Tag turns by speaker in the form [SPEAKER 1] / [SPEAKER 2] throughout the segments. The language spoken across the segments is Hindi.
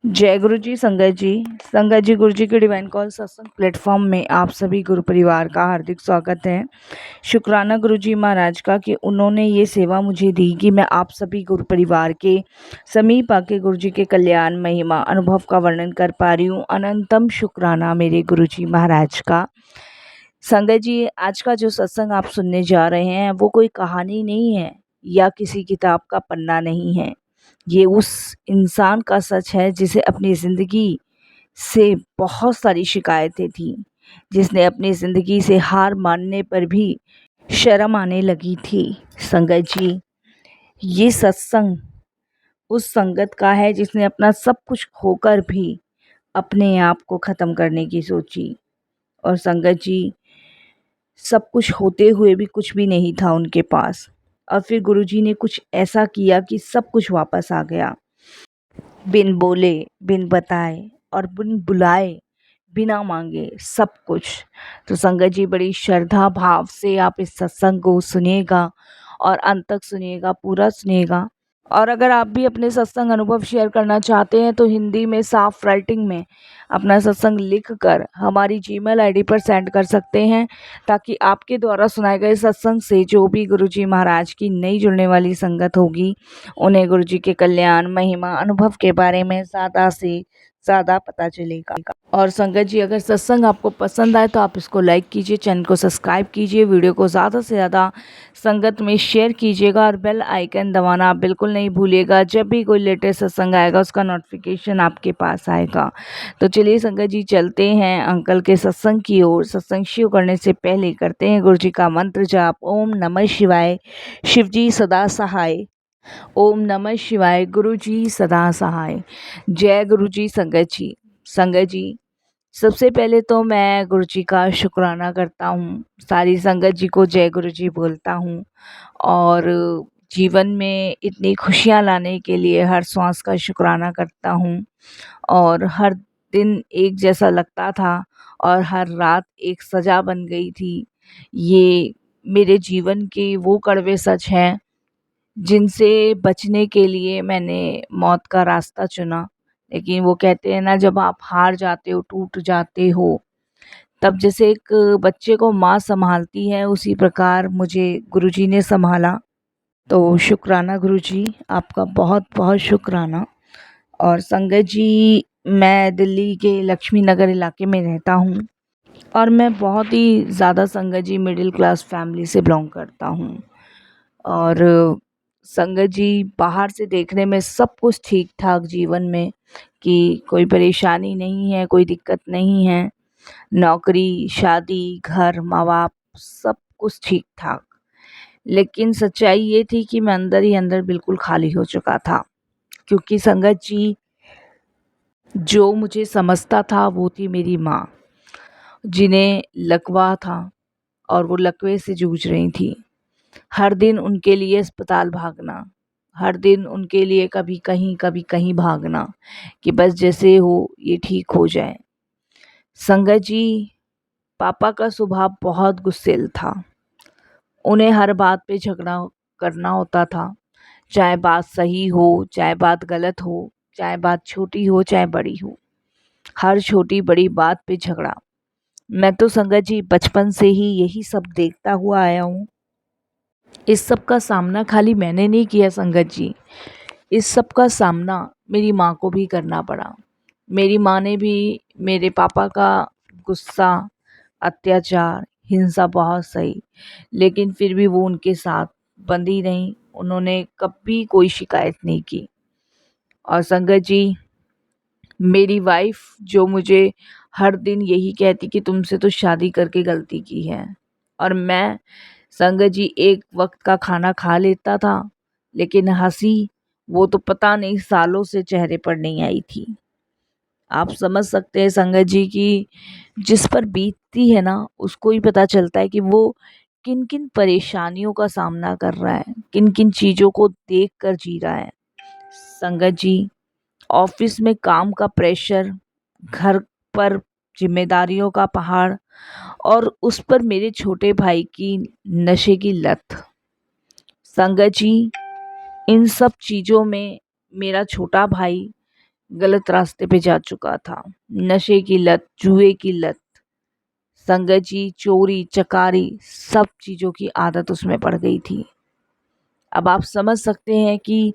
[SPEAKER 1] जय गुरु जी, संगत जी। संगत जी, गुरु जी के डिवाइन कॉल सत्संग प्लेटफॉर्म में आप सभी गुरु परिवार का हार्दिक स्वागत है। शुक्राना गुरु जी महाराज का कि उन्होंने ये सेवा मुझे दी कि मैं आप सभी गुरु परिवार के समीप आके गुरु जी के कल्याण महिमा अनुभव का वर्णन कर पा रही हूँ। अनंतम शुक्राना मेरे गुरु जी महाराज का। संगत जी, आज का जो सत्संग आप सुनने जा रहे हैं वो कोई कहानी नहीं है या किसी किताब का पन्ना नहीं है। ये उस इंसान का सच है जिसे अपनी ज़िंदगी से बहुत सारी शिकायतें थी, जिसने अपनी ज़िंदगी से हार मानने पर भी शर्म आने लगी थी। संगत जी, ये सत्संग उस संगत का है जिसने अपना सब कुछ खोकर भी अपने आप को ख़त्म करने की सोची। और संगत जी, सब कुछ होते हुए भी कुछ भी नहीं था उनके पास, और फिर गुरुजी ने कुछ ऐसा किया कि सब कुछ वापस आ गया। बिन बोले, बिन बताए और बिन बुलाए, बिना मांगे सब कुछ। तो संगत जी, बड़ी श्रद्धा भाव से आप इस सत्संग को सुनिएगा और अंत तक सुनिएगा, पूरा सुनिएगा। और अगर आप भी अपने सत्संग अनुभव शेयर करना चाहते हैं तो हिंदी में साफ राइटिंग में अपना सत्संग लिखकर हमारी जीमेल आईडी पर सेंड कर सकते हैं, ताकि आपके द्वारा सुनाए गए सत्संग से जो भी गुरुजी महाराज की नई जुड़ने वाली संगत होगी उन्हें गुरुजी के कल्याण महिमा अनुभव के बारे में ज़्यादा से ज़्यादा पता चलेगा। और संगत जी, अगर सत्संग आपको पसंद आए तो आप इसको लाइक कीजिए, चैनल को सब्सक्राइब कीजिए, वीडियो को ज़्यादा से ज़्यादा संगत में शेयर कीजिएगा और बेल आइकन दबाना आप बिल्कुल नहीं भूलिएगा। जब भी कोई लेटेस्ट सत्संग आएगा उसका नोटिफिकेशन आपके पास आएगा। तो चलिए संगत जी, चलते हैं अंकल के सत्संग की ओर। सत्संग शुरू करने से पहले करते हैं गुरु जी का मंत्र जाप। ओम नमः शिवाय, शिव जी सदा सहाय। ओम नमः शिवाय, गुरु जी सदा सहाय। जय गुरु जी। संगत जी, संगत जी, सबसे पहले तो मैं गुरु जी का शुक्राना करता हूँ, सारी संगत जी को जय गुरु जी बोलता हूँ। और जीवन में इतनी खुशियाँ लाने के लिए हर श्वास का शुक्राना करता हूँ। और हर दिन एक जैसा लगता था और हर रात एक सज़ा बन गई थी। ये मेरे जीवन के वो कड़वे सच हैं जिनसे बचने के लिए मैंने मौत का रास्ता चुना। लेकिन वो कहते हैं ना, जब आप हार जाते हो, टूट जाते हो, तब जैसे एक बच्चे को माँ संभालती है उसी प्रकार मुझे गुरुजी ने संभाला। तो शुक्राना गुरुजी, आपका बहुत बहुत शुक्राना। और संगत जी, मैं दिल्ली के लक्ष्मी नगर इलाके में रहता हूँ और मैं बहुत ही ज़्यादा संगत जी मिडिल क्लास फैमिली से बिलोंग करता हूँ। और संगत जी, बाहर से देखने में सब कुछ ठीक ठाक जीवन में, कि कोई परेशानी नहीं है, कोई दिक्कत नहीं है, नौकरी, शादी, घर, माँ बाप, सब कुछ ठीक ठाक। लेकिन सच्चाई ये थी कि मैं अंदर ही अंदर बिल्कुल खाली हो चुका था। क्योंकि संगत जी, जो मुझे समझता था वो थी मेरी माँ, जिन्हें लकवा था और वो लकवे से जूझ रही थी। हर दिन उनके लिए अस्पताल भागना, हर दिन उनके लिए कभी कहीं भागना, कि बस जैसे हो ये ठीक हो जाए। संगत जी, पापा का स्वभाव बहुत गुस्सैल था। उन्हें हर बात पे झगड़ा करना होता था, चाहे बात सही हो, चाहे बात गलत हो, चाहे बात छोटी हो, चाहे बड़ी हो, हर छोटी बड़ी बात पे झगड़ा। मैं तो संगत जी बचपन से ही यही सब देखता हुआ आया हूँ। इस सब का सामना खाली मैंने नहीं किया संगत जी, इस सब का सामना मेरी माँ को भी करना पड़ा। मेरी माँ ने भी मेरे पापा का गुस्सा, अत्याचार, हिंसा बहुत सही, लेकिन फिर भी वो उनके साथ बंधी रहीं। उन्होंने कभी कोई शिकायत नहीं की। और संगत जी, मेरी वाइफ जो मुझे हर दिन यही कहती कि तुमसे तो शादी करके गलती की है। और मैं संगत जी एक वक्त का खाना खा लेता था, लेकिन हंसी वो तो पता नहीं सालों से चेहरे पर नहीं आई थी। आप समझ सकते हैं संगत जी कि जिस पर बीतती है ना, उसको ही पता चलता है कि वो किन किन परेशानियों का सामना कर रहा है, किन किन चीज़ों को देख कर जी रहा है। संगत जी, ऑफिस में काम का प्रेशर, घर पर जिम्मेदारियों का पहाड़, और उस पर मेरे छोटे भाई की नशे की लत। संगत जी, इन सब चीज़ों में मेरा छोटा भाई गलत रास्ते पे जा चुका था। नशे की लत, जुए की लत, संगत जी, चोरी चकारी, सब चीज़ों की आदत उसमें पड़ गई थी। अब आप समझ सकते हैं कि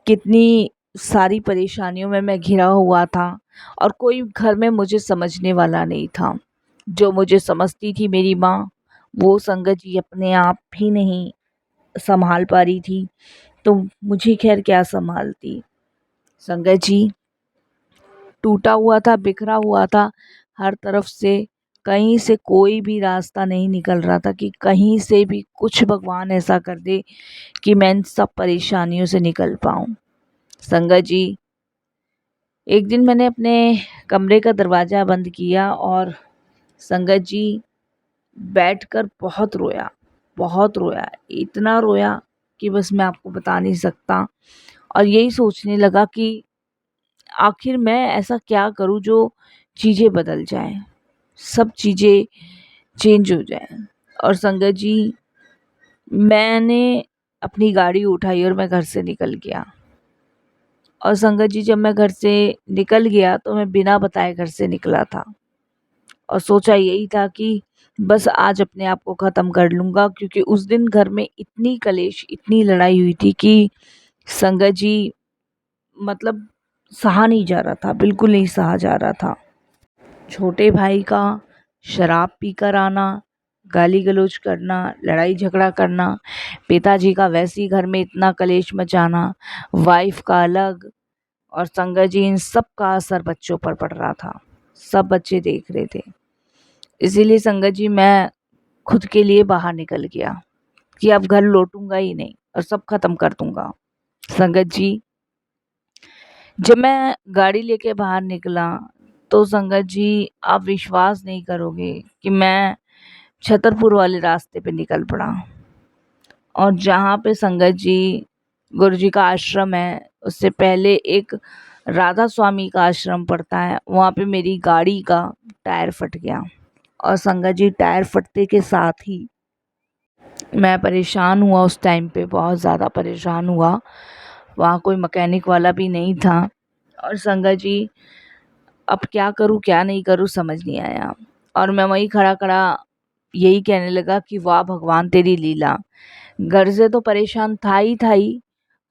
[SPEAKER 1] कितनी सारी परेशानियों में मैं घिरा हुआ था और कोई घर में मुझे समझने वाला नहीं था। जो मुझे समझती थी मेरी माँ, वो संगत जी अपने आप भी नहीं संभाल पा रही थी, तो मुझे खैर क्या संभालती। संगत जी, टूटा हुआ था, बिखरा हुआ था हर तरफ से, कहीं से कोई भी रास्ता नहीं निकल रहा था कि कहीं से भी कुछ भगवान ऐसा कर दे कि मैं इन सब परेशानियों से निकल पाऊँ। संगत जी, एक दिन मैंने अपने कमरे का दरवाज़ा बंद किया और संगत जी बैठकर बहुत रोया, इतना रोया कि बस मैं आपको बता नहीं सकता। और यही सोचने लगा कि आखिर मैं ऐसा क्या करूं जो चीज़ें बदल जाएं, सब चीज़ें चेंज हो जाएं। और संगत जी, मैंने अपनी गाड़ी उठाई और मैं घर से निकल गया। और संगत जी, जब मैं घर से निकल गया तो मैं बिना बताए घर से निकला था और सोचा यही था कि बस आज अपने आप को ख़त्म कर लूँगा, क्योंकि उस दिन घर में इतनी कलेश, इतनी लड़ाई हुई थी कि संगत जी, मतलब सहा नहीं जा रहा था, बिल्कुल नहीं सहा जा रहा था। छोटे भाई का शराब पीकर आना, गाली गलौज करना, लड़ाई झगड़ा करना, पिताजी का वैसे ही घर में इतना कलेश मचाना, वाइफ का अलग, और संगत जी, इन सब का असर बच्चों पर पड़ रहा था। सब बच्चे देख रहे थे। इसीलिए संगत जी, मैं खुद के लिए बाहर निकल गया कि अब घर लौटूंगा ही नहीं और सब खत्म कर दूंगा। संगत जी, जब मैं गाड़ी लेके बाहर निकला तो संगत जी, आप विश्वास नहीं करोगे कि मैं छतरपुर वाले रास्ते पे निकल पड़ा। और जहाँ पे संगत जी गुरु जी का आश्रम है, उससे पहले एक राधा स्वामी का आश्रम पड़ता है, वहाँ पे मेरी गाड़ी का टायर फट गया। और संगत जी, टायर फटने के साथ ही मैं परेशान हुआ, उस टाइम पे बहुत ज़्यादा परेशान हुआ। वहाँ कोई मैकेनिक वाला भी नहीं था और संगत जी, अब क्या करूँ क्या नहीं करूँ समझ नहीं आया। और मैं वहीं खड़ा खड़ा यही कहने लगा कि वाह भगवान तेरी लीला। घर से तो परेशान था ही,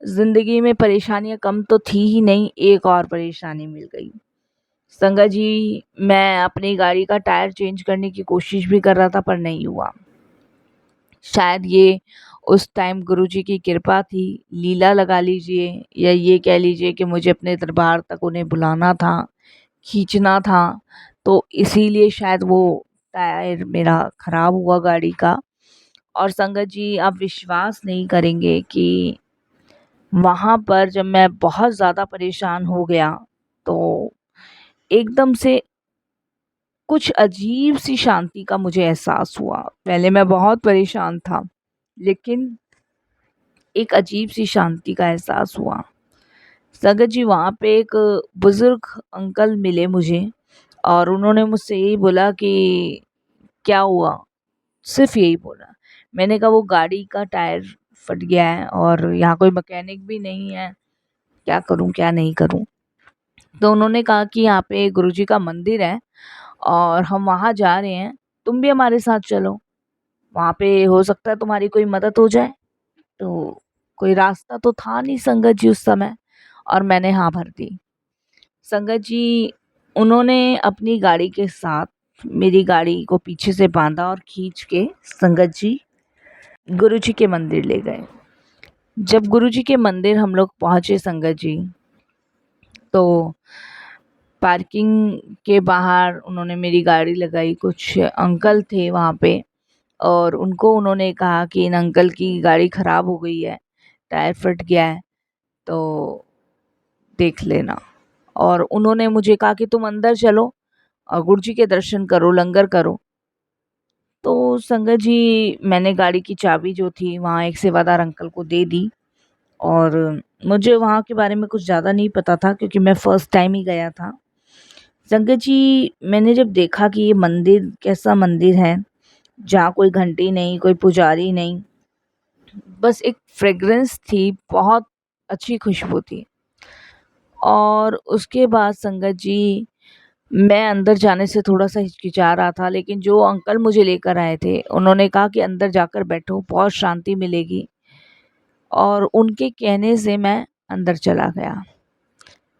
[SPEAKER 1] ज़िंदगी में परेशानियाँ कम तो थी ही नहीं, एक और परेशानी मिल गई। संगत जी, मैं अपनी गाड़ी का टायर चेंज करने की कोशिश भी कर रहा था पर नहीं हुआ। शायद ये उस टाइम गुरुजी की कृपा थी, लीला लगा लीजिए, या ये कह लीजिए कि मुझे अपने दरबार तक उन्हें बुलाना था, खींचना था, तो इसीलिए शायद वो टायर मेरा ख़राब हुआ गाड़ी का। और संगत जी, आप विश्वास नहीं करेंगे कि वहाँ पर जब मैं बहुत ज़्यादा परेशान हो गया, तो एकदम से कुछ अजीब सी शांति का मुझे एहसास हुआ। पहले मैं बहुत परेशान था, लेकिन एक अजीब सी शांति का एहसास हुआ। संगत जी, वहाँ पे एक बुज़ुर्ग अंकल मिले मुझे और उन्होंने मुझसे यही बोला कि क्या हुआ? सिर्फ़ यही बोला। मैंने कहा वो गाड़ी का टायर फट गया है और यहाँ कोई मैकेनिक भी नहीं है, क्या करूँ क्या नहीं करूँ? तो उन्होंने कहा कि यहाँ पे गुरुजी का मंदिर है और हम वहाँ जा रहे हैं, तुम भी हमारे साथ चलो। वहाँ पे हो सकता है तुम्हारी कोई मदद हो जाए। तो कोई रास्ता तो था नहीं संगत जी उस समय, और मैंने हाँ भर दी। संगत जी, उन्होंने अपनी गाड़ी के साथ मेरी गाड़ी को पीछे से बांधा और खींच के संगत जी गुरुजी के मंदिर ले गए। जब गुरुजी के मंदिर हम लोग पहुँचे संगत जी, तो पार्किंग के बाहर उन्होंने मेरी गाड़ी लगाई। कुछ अंकल थे वहाँ पे और उनको उन्होंने कहा कि इन अंकल की गाड़ी ख़राब हो गई है, टायर फट गया है, तो देख लेना। और उन्होंने मुझे कहा कि तुम अंदर चलो और गुरुजी के दर्शन करो, लंगर करो। तो संगत जी, मैंने गाड़ी की चाबी जो थी वहाँ एक सेवादार अंकल को दे दी। और मुझे वहाँ के बारे में कुछ ज़्यादा नहीं पता था क्योंकि मैं फ़र्स्ट टाइम ही गया था। संगत जी, मैंने जब देखा कि ये मंदिर कैसा मंदिर है, जहाँ कोई घंटी नहीं, कोई पुजारी नहीं, बस एक फ्रेग्रेंस थी, बहुत अच्छी खुशबू थी। और उसके बाद संगत जी, मैं अंदर जाने से थोड़ा-सा हिचकिचा रहा था, लेकिन जो अंकल मुझे लेकर आए थे, उन्होंने कहा कि अंदर जाकर बैठो, बहुत शांति मिलेगी, और उनके कहने से मैं अंदर चला गया।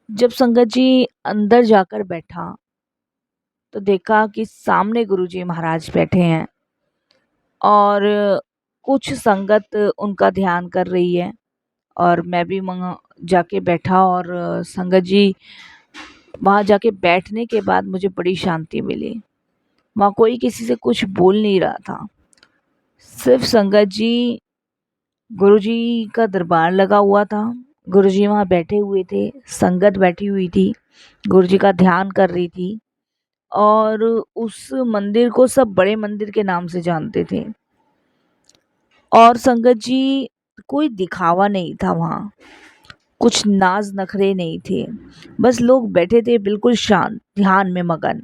[SPEAKER 1] जब संगत जी अंदर जाकर बैठा, तो देखा कि सामने गुरुजी महाराज बैठे हैं और कुछ संगत उनका ध्यान कर रही है, और मैं भी वहाँ जाके बैठा, और संगत जी, वहाँ जाके बैठने के बाद मुझे बड़ी शांति मिली। वहाँ कोई किसी से कुछ बोल नहीं रहा था। सिर्फ संगत जी, गुरुजी का दरबार लगा हुआ था, गुरुजी वहाँ बैठे हुए थे, संगत बैठी हुई थी, गुरुजी का ध्यान कर रही थी, और उस मंदिर को सब बड़े मंदिर के नाम से जानते थे। और संगत जी, कोई दिखावा नहीं था वहाँ, कुछ नाज नखरे नहीं थे, बस लोग बैठे थे बिल्कुल शांत, ध्यान में मगन।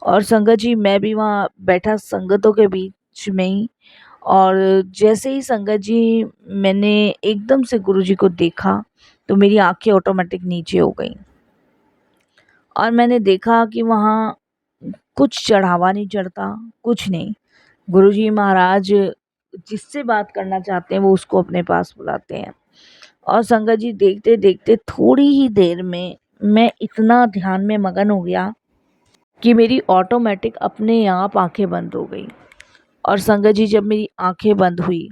[SPEAKER 1] और संगत जी, मैं भी वहाँ बैठा संगतों के बीच में ही, और जैसे ही संगत जी, मैंने एकदम से गुरुजी को देखा, तो मेरी आंखें ऑटोमेटिक नीचे हो गईं, और मैंने देखा कि वहाँ कुछ चढ़ावा नहीं चढ़ता, कुछ नहीं। गुरुजी महाराज जिससे बात करना चाहते हैं, वो उसको अपने पास बुलाते हैं। और संगत जी, देखते देखते थोड़ी ही देर में मैं इतना ध्यान में मगन हो गया कि मेरी ऑटोमेटिक अपने आप आंखें बंद हो गई। और संगत जी, जब मेरी आंखें बंद हुई,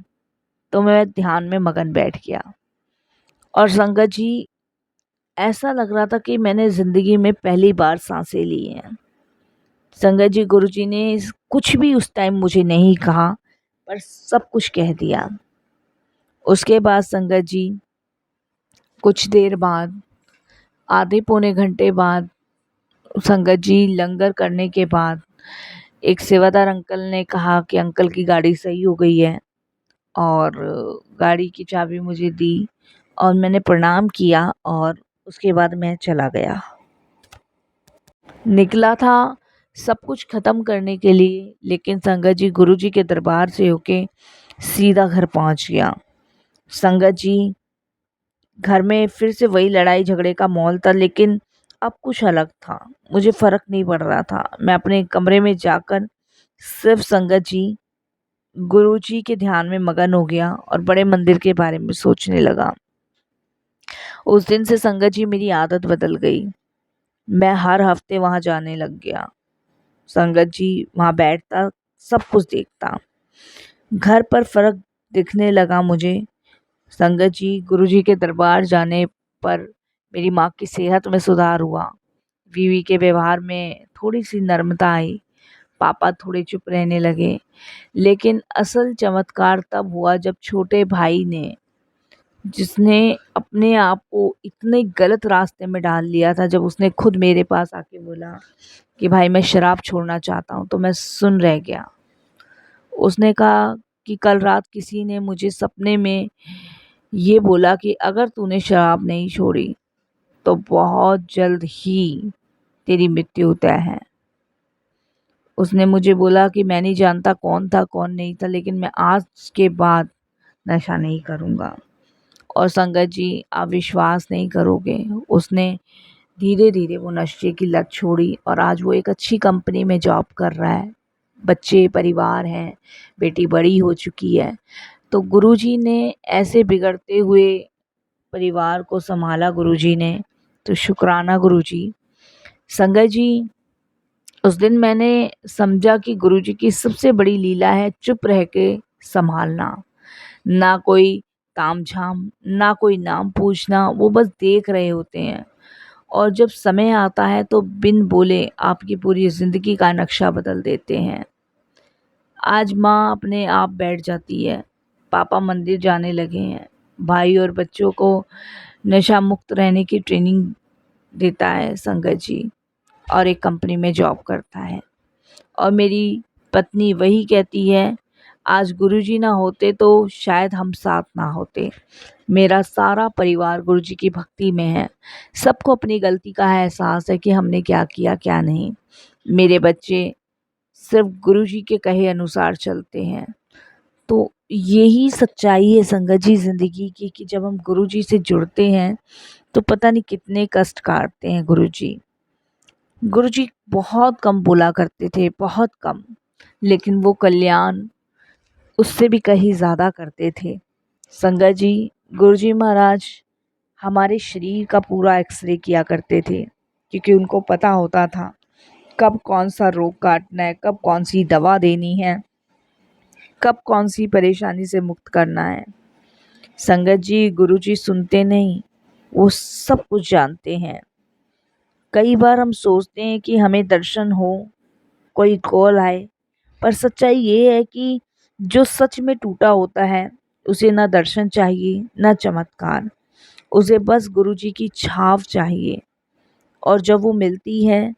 [SPEAKER 1] तो मैं ध्यान में मगन बैठ गया। और संगत जी, ऐसा लग रहा था कि मैंने ज़िंदगी में पहली बार सांसें ली हैं। संगत जी, गुरुजी ने कुछ भी उस टाइम मुझे नहीं कहा, पर सब कुछ कह दिया। उसके बाद संगत जी, कुछ देर बाद, आधे पौने घंटे बाद, संगत जी, लंगर करने के बाद एक सेवादार अंकल ने कहा कि अंकल की गाड़ी सही हो गई है, और गाड़ी की चाबी मुझे दी, और मैंने प्रणाम किया, और उसके बाद मैं चला गया। निकला था सब कुछ ख़त्म करने के लिए, लेकिन संगत जी, गुरुजी के दरबार से होके सीधा घर पहुंच गया। संगत जी, घर में फिर से वही लड़ाई झगड़े का माहौल था, लेकिन अब कुछ अलग था। मुझे फ़र्क नहीं पड़ रहा था। मैं अपने कमरे में जाकर सिर्फ संगत जी, गुरुजी के ध्यान में मगन हो गया, और बड़े मंदिर के बारे में सोचने लगा। उस दिन से संगत जी, मेरी आदत बदल गई। मैं हर हफ्ते वहाँ जाने लग गया। संगत जी, वहाँ बैठता, सब कुछ देखता। घर पर फ़र्क दिखने लगा मुझे। संगत जी, गुरुजी के दरबार जाने पर मेरी माँ की सेहत में सुधार हुआ। बीवी के व्यवहार में थोड़ी सी नर्मता आई। पापा थोड़े चुप रहने लगे। लेकिन असल चमत्कार तब हुआ जब छोटे भाई ने, जिसने अपने आप को इतने गलत रास्ते में डाल लिया था, जब उसने खुद मेरे पास आके बोला कि भाई, मैं शराब छोड़ना चाहता हूँ, तो मैं सुन रह गया। उसने कहा कि कल रात किसी ने मुझे सपने में ये बोला कि अगर तूने शराब नहीं छोड़ी, तो बहुत जल्द ही तेरी मृत्यु तय है। उसने मुझे बोला कि मैं नहीं जानता कौन था कौन नहीं था, लेकिन मैं आज के बाद नशा नहीं करूँगा। और संगत जी, आप विश्वास नहीं करोगे, उसने धीरे धीरे वो नशे की लत छोड़ी, और आज वो एक अच्छी कंपनी में जॉब कर रहा है। बच्चे, परिवार हैं, बेटी बड़ी हो चुकी है। तो गुरुजी ने ऐसे बिगड़ते हुए परिवार को संभाला, गुरुजी ने, तो शुक्राना गुरुजी। संगत जी, उस दिन मैंने समझा कि गुरुजी की सबसे बड़ी लीला है चुप रह के संभालना। ना कोई तामझाम, ना कोई नाम पूछना, वो बस देख रहे होते हैं, और जब समय आता है तो बिन बोले आपकी पूरी ज़िंदगी का नक्शा बदल देते हैं। आज माँ अपने आप बैठ जाती है, पापा मंदिर जाने लगे हैं, भाई और बच्चों को नशा मुक्त रहने की ट्रेनिंग देता है संगत जी, और एक कंपनी में जॉब करता है। और मेरी पत्नी वही कहती है, आज गुरुजी ना होते तो शायद हम साथ ना होते। मेरा सारा परिवार गुरुजी की भक्ति में है। सबको अपनी गलती का एहसास है कि हमने क्या किया क्या नहीं। मेरे बच्चे सिर्फ गुरुजी के कहे अनुसार चलते हैं। तो यही सच्चाई है संगत जी ज़िंदगी की, कि जब हम गुरुजी से जुड़ते हैं, तो पता नहीं कितने कष्ट काटते हैं गुरुजी। गुरुजी बहुत कम बोला करते थे, बहुत कम, लेकिन वो कल्याण उससे भी कहीं ज़्यादा करते थे। संगत जी, गुरुजी महाराज हमारे शरीर का पूरा एक्सरे किया करते थे, क्योंकि उनको पता होता था कब कौन सा रोग काटना है, कब कौन सी दवा देनी है, कब कौन सी परेशानी से मुक्त करना है। संगत जी, गुरुजी सुनते नहीं, वो सब कुछ जानते हैं। कई बार हम सोचते हैं कि हमें दर्शन हो, कोई कॉल आए, पर सच्चाई ये है कि जो सच में टूटा होता है उसे ना दर्शन चाहिए ना चमत्कार, उसे बस गुरुजी की छाव चाहिए। और जब वो मिलती है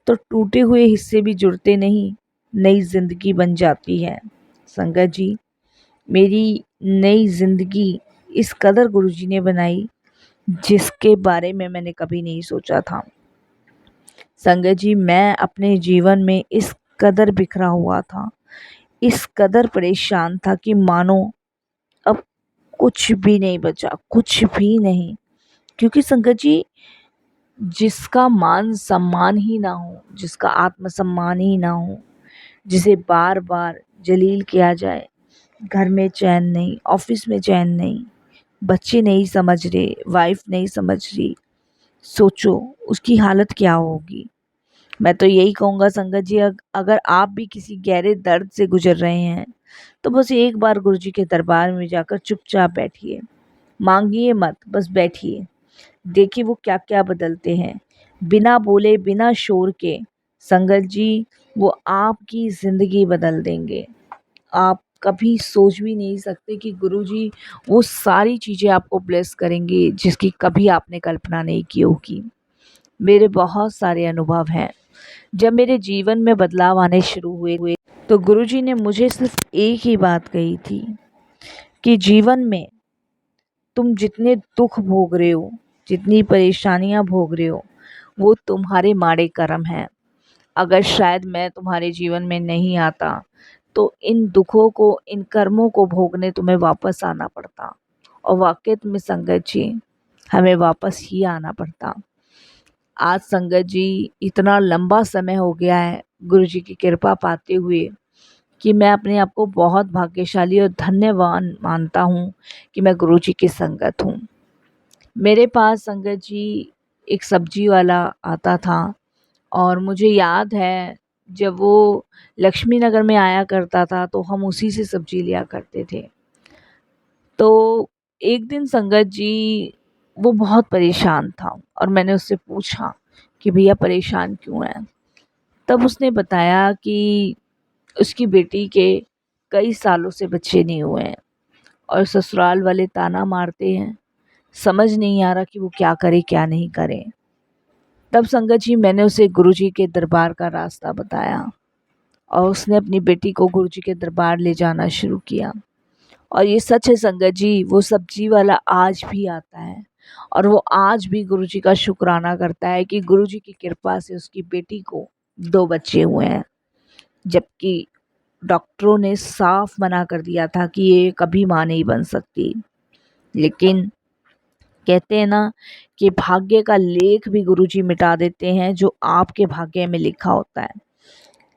[SPEAKER 1] तो टूटे हुए हिस्से भी जुड़ते नहीं, नई जिंदगी बन जाती है। संगत जी, मेरी नई जिंदगी इस कदर गुरुजी ने बनाई जिसके बारे में मैंने कभी नहीं सोचा था। संगत जी, मैं अपने जीवन में इस कदर बिखरा हुआ था, इस कदर परेशान था कि मानो अब कुछ भी नहीं बचा, कुछ भी नहीं। क्योंकि संगत जी, जिसका मान सम्मान ही ना हो, जिसका आत्मसम्मान ही ना हो, जिसे बार बार जलील किया जाए, घर में चैन नहीं, ऑफिस में चैन नहीं, बच्चे नहीं समझ रहे, वाइफ नहीं समझ रही, सोचो उसकी हालत क्या होगी। मैं तो यही कहूँगा संगत जी, अगर आप भी किसी गहरे दर्द से गुजर रहे हैं तो बस एक बार गुरुजी के दरबार में जाकर चुपचाप बैठिए, मांगिए मत, बस बैठिए, देखिए वो क्या क्या बदलते हैं, बिना बोले बिना शोर के। संगत जी, वो आपकी ज़िंदगी बदल देंगे। आप कभी सोच भी नहीं सकते कि गुरुजी वो सारी चीज़ें आपको ब्लेस करेंगे जिसकी कभी आपने कल्पना नहीं की होगी। मेरे बहुत सारे अनुभव हैं। जब मेरे जीवन में बदलाव आने शुरू हुए तो गुरुजी ने मुझे सिर्फ एक ही बात कही थी कि जीवन में तुम जितने दुख भोग रहे हो, जितनी परेशानियां भोग रहे हो, वो तुम्हारे माड़े कर्म हैं। अगर शायद मैं तुम्हारे जीवन में नहीं आता तो इन दुखों को, इन कर्मों को भोगने तुम्हें वापस आना पड़ता। और वाकई में संगत जी, हमें वापस ही आना पड़ता। आज संगत जी, इतना लंबा समय हो गया है गुरु जी की कृपा पाते हुए कि मैं अपने आप को बहुत भाग्यशाली और धन्यवान मानता हूँ कि मैं गुरु जी की संगत हूँ। मेरे पास संगत जी एक सब्जी वाला आता था, और मुझे याद है जब वो लक्ष्मी नगर में आया करता था तो हम उसी से सब्जी लिया करते थे। तो एक दिन संगत जी, वो बहुत परेशान था और मैंने उससे पूछा कि भैया परेशान क्यों है। तब उसने बताया कि उसकी बेटी के कई सालों से बच्चे नहीं हुए हैं और ससुराल वाले ताना मारते हैं, समझ नहीं आ रहा कि वो क्या करे क्या नहीं करे। तब संगत जी, मैंने उसे गुरुजी के दरबार का रास्ता बताया और उसने अपनी बेटी को गुरुजी के दरबार ले जाना शुरू किया। और ये सच है संगत जी, वो सब्जी वाला आज भी आता है और वो आज भी गुरुजी का शुक्राना करता है कि गुरुजी की कृपा से उसकी बेटी को 2 बच्चे हुए हैं, जबकि डॉक्टरों ने साफ मना कर दिया था कि ये कभी माँ नहीं बन सकती। लेकिन कहते हैं ना कि भाग्य का लेख भी गुरुजी मिटा देते हैं जो आपके भाग्य में लिखा होता है।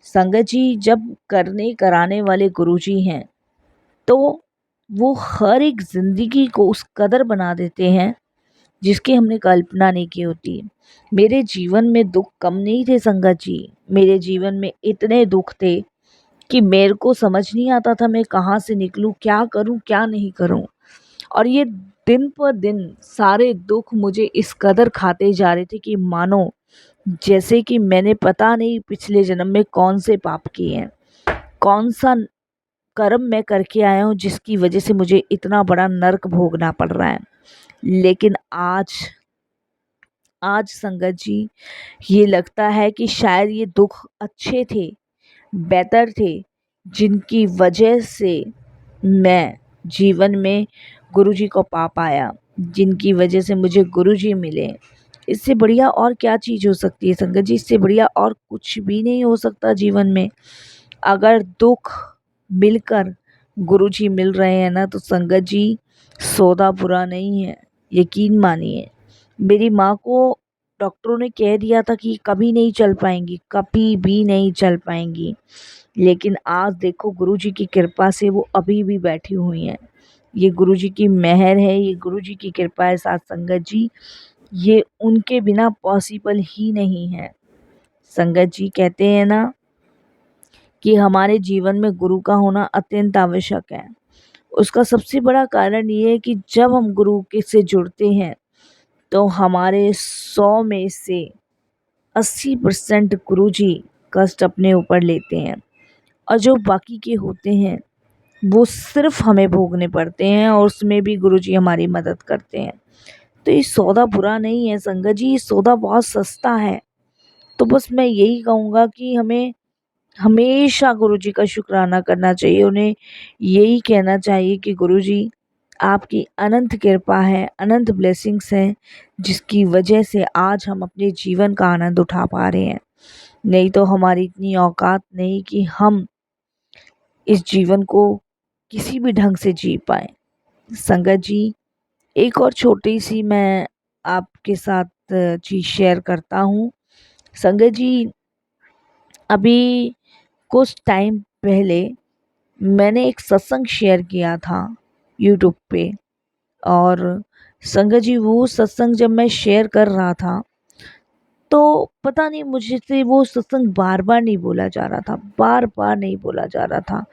[SPEAKER 1] संगत जी, जब करने कराने वाले गुरुजी हैं तो वो हर एक ज़िंदगी को उस कदर बना देते हैं जिसकी हमने कल्पना नहीं की होती। मेरे जीवन में दुख कम नहीं थे संगत जी, मेरे जीवन में इतने दुख थे कि मेरे को समझ नहीं आता था मैं कहाँ से निकलूं, क्या करूं क्या नहीं करूं। और ये दिन पर दिन सारे दुख मुझे इस कदर खाते जा रहे थे कि मानो जैसे कि मैंने पता नहीं पिछले जन्म में कौन से पाप किए हैं, कौन सा कर्म मैं करके आया हूँ जिसकी वजह से मुझे इतना बड़ा नर्क भोगना पड़ रहा है। लेकिन आज आज संगत जी, ये लगता है कि शायद ये दुख अच्छे थे, बेहतर थे, जिनकी वजह से मैं जीवन में गुरुजी को पा पाया, जिनकी वजह से मुझे गुरुजी मिले। इससे बढ़िया और क्या चीज़ हो सकती है संगत जी, इससे बढ़िया और कुछ भी नहीं हो सकता जीवन में। अगर दुख मिलकर गुरुजी मिल रहे हैं ना तो संगत जी, सौदा बुरा नहीं है, यकीन मानिए। मेरी माँ को डॉक्टरों ने कह दिया था कि कभी नहीं चल पाएंगी, कभी भी नहीं चल पाएंगी, लेकिन आज देखो गुरुजी की कृपा से वो अभी भी बैठी हुई हैं। ये गुरुजी की मेहर है, ये गुरुजी की कृपा है साथ संगत जी। ये उनके बिना पॉसिबल ही नहीं है। संगत जी कहते हैं ना कि हमारे जीवन में गुरु का होना अत्यंत आवश्यक है। उसका सबसे बड़ा कारण ये है कि जब हम गुरु के से जुड़ते हैं तो हमारे 100 में से 80% गुरुजी कष्ट अपने ऊपर लेते हैं, और जो बाकी के होते हैं वो सिर्फ हमें भोगने पड़ते हैं, और उसमें भी गुरुजी हमारी मदद करते हैं। तो ये सौदा बुरा नहीं है संगत जी, ये सौदा बहुत सस्ता है। तो बस मैं यही कहूँगा कि हमें हमेशा गुरुजी का शुक्राना करना चाहिए, उन्हें यही कहना चाहिए कि गुरुजी आपकी अनंत कृपा है, अनंत ब्लेसिंग्स हैं, जिसकी वजह से आज हम अपने जीवन का आनंद उठा पा रहे हैं। नहीं तो हमारी इतनी औकात नहीं कि हम इस जीवन को किसी भी ढंग से जी पाए। संगत जी, एक और छोटी सी मैं आपके साथ चीज़ शेयर करता हूँ। संगत जी, अभी कुछ टाइम पहले मैंने एक सत्संग शेयर किया था यूट्यूब पे, और संगत जी वो सत्संग जब मैं शेयर कर रहा था तो पता नहीं मुझसे वो सत्संग बार बार नहीं बोला जा रहा था, बार बार नहीं बोला जा रहा था,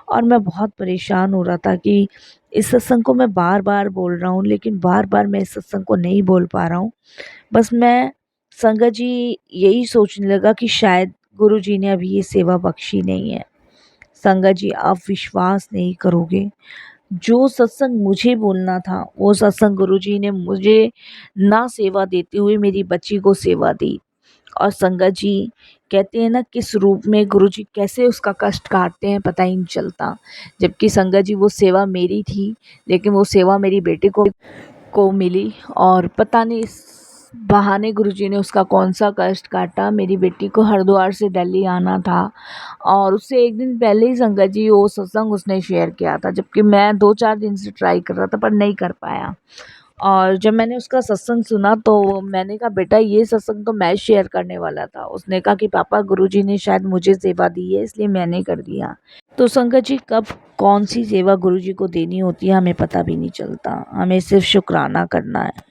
[SPEAKER 1] और मैं बहुत परेशान हो रहा था कि इस सत्संग को मैं बार बार बोल रहा हूँ लेकिन बार बार मैं इस सत्संग को नहीं बोल पा रहा हूँ। बस मैं संगत जी यही सोचने लगा कि शायद गुरु जी ने अभी ये सेवा बख्शी नहीं है। संगत जी, आप विश्वास नहीं करोगे, जो सत्संग मुझे बोलना था वो सत्संग गुरुजी ने मुझे ना सेवा देते हुए मेरी बच्ची को सेवा दी। और संगत जी कहते हैं ना, किस रूप में गुरुजी कैसे उसका कष्ट काटते हैं पता ही नहीं चलता। जबकि संगत जी वो सेवा मेरी थी, लेकिन वो सेवा मेरी बेटे को मिली, और पता नहीं इस बहाने गुरुजी ने उसका कौन सा कष्ट काटा। मेरी बेटी को हरिद्वार से दिल्ली आना था, और उससे एक दिन पहले ही संगत जी वो सत्संग उसने शेयर किया था, जबकि मैं 2-4 दिन से ट्राई कर रहा था पर नहीं कर पाया। और जब मैंने उसका सत्संग सुना तो मैंने कहा, बेटा ये सत्संग तो मैं शेयर करने वाला था। उसने कहा कि पापा गुरुजी ने शायद मुझे सेवा दी है इसलिए मैंने कर दिया। तो संगत जी, कब कौन सी सेवा गुरुजी को देनी होती है हमें पता भी नहीं चलता, हमें सिर्फ शुक्राना करना है।